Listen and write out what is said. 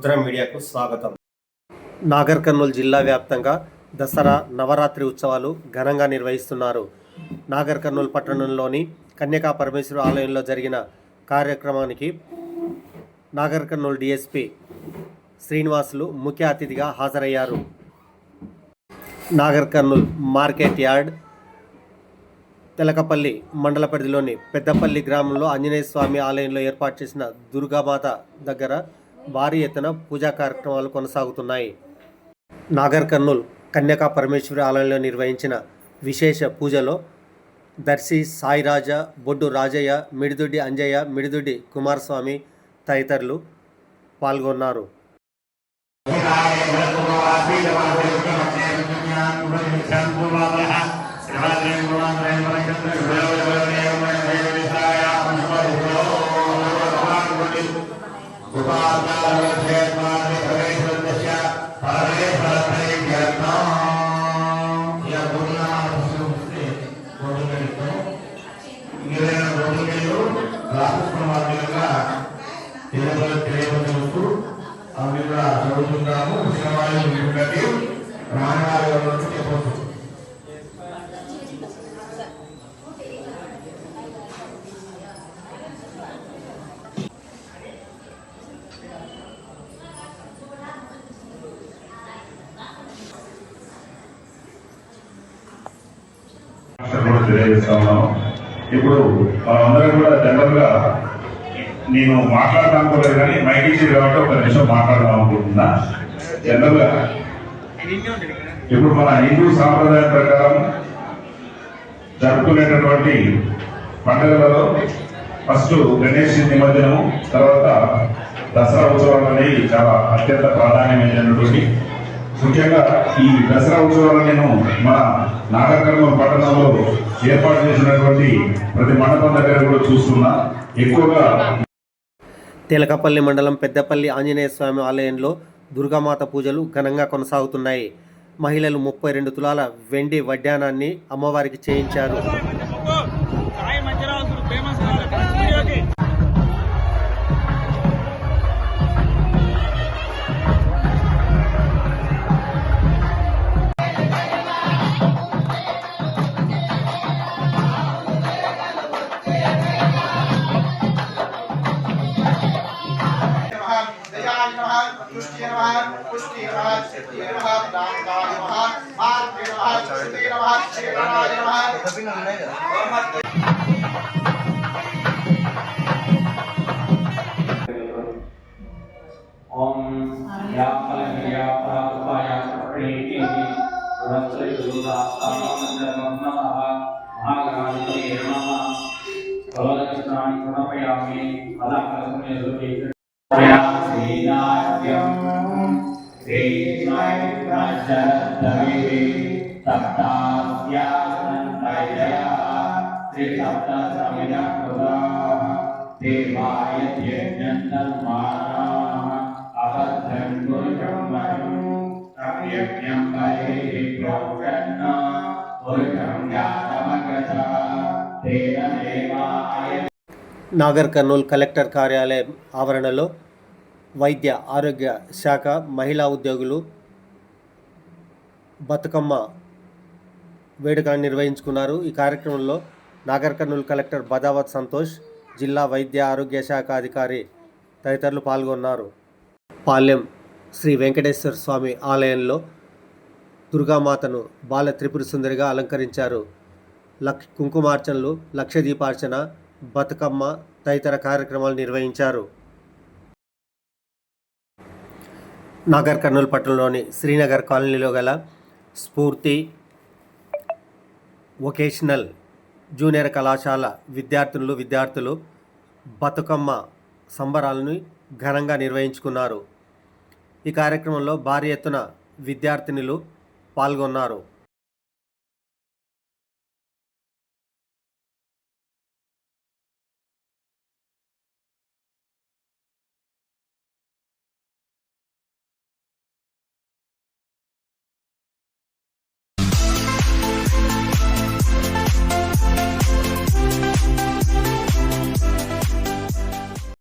రుద్ర మీడియాకు స్వాగతం. నాగర్ కర్నూలు జిల్లా వ్యాప్తంగా దసరా నవరాత్రి ఉత్సవాలు ఘనంగా నిర్వహిస్తున్నారు. నాగర్ కర్నూలు పట్టణంలోని కన్యకా పరమేశ్వరి ఆలయంలో జరిగిన కార్యక్రమానికి నాగర్ కర్నూలు డిఎస్పి శ్రీనివాసులు ముఖ్య అతిథిగా హాజరయ్యారు. నాగర్ కర్నూలు మార్కెట్ యార్డ్ తెలకపల్లి మండల పరిధిలోని పెద్దపల్లి గ్రామంలో ఆంజనేయ స్వామి ఆలయంలో ఏర్పాటు చేసిన దుర్గామాత దగ్గర భారీ ఎత్తున పూజా కార్యక్రమాలు కొనసాగుతున్నాయి. నాగర్ కర్నూలు కన్యకా పరమేశ్వరి ఆలయంలో నిర్వహించిన విశేష పూజలో దర్శి సాయిరాజ, బొడ్డు రాజయ్య, మిడిదొడ్డి అంజయ్య, మిడిదొడ్డి కుమారస్వామి తదితరులు పాల్గొన్నారు. చదువుతున్నాము తెలియజేస్తా ఉన్నాము. ఇప్పుడు మనందరం కూడా జనరల్ గా నేను మాట్లాడదానుకోలేదు కానీ మైక్ ఇచ్చింది కాబట్టి ఒక నిమిషం మాట్లాడదాం అనుకుంటున్నా. జనరల్ గా ఇప్పుడు మన హిందూ సాంప్రదాయం ప్రకారం జరుపుకునేటటువంటి పండుగలలో ఫస్ట్ గణేష్ నిమజ్జనము, తర్వాత దసరా ఉత్సవాలు అనేవి చాలా అత్యంత ప్రాధాన్యమైనటువంటి. ముఖ్యంగా ఈ దసరా ఉత్సవాలను నేను మన నాగర్ కర్నూలు పట్టణంలో ఏర్పాటు చేసినటువంటి ప్రతి మండపం దగ్గర కూడా చూస్తున్నా. ఎక్కువగా తెలకపల్లి మండలం పెద్దపల్లి ఆంజనేయ స్వామి ఆలయంలో దుర్గామాత పూజలు ఘనంగా కొనసాగుతున్నాయి. మహిళలు 32 తులాల వెండి వడ్డానాన్ని అమ్మవారికి చేయించారు. నాగర్ కర్నూలు కలెక్టర్ కార్యాలయం ఆవరణలో వైద్య ఆరోగ్య శాఖ మహిళా ఉద్యోగులు బతుకమ్మ వేడుక నిర్వహించుకున్నారు. ఈ కార్యక్రమంలో నాగర్ కర్నూలు కలెక్టర్ బదావత్ సంతోష్, జిల్లా వైద్య ఆరోగ్య శాఖ అధికారి తదితరులు పాల్గొన్నారు. పాలెం శ్రీ వెంకటేశ్వర స్వామి ఆలయంలో దుర్గామాతను బాల త్రిపుర సుందరిగా అలంకరించారు. కుంకుమార్చనలు, లక్ష దీపార్చన, బతుకమ్మ తదితర కార్యక్రమాలు నిర్వహించారు. నాగర్ కర్నూలు పట్టణంలోని శ్రీనగర్ కాలనీలో గల స్ఫూర్తి వొకేషనల్ జూనియర్ కళాశాల విద్యార్థులు బతుకమ్మ సంబరాలను ఘనంగా నిర్వహించుకున్నారు. ఈ కార్యక్రమంలో భారీ ఎత్తున విద్యార్థినులు పాల్గొన్నారు.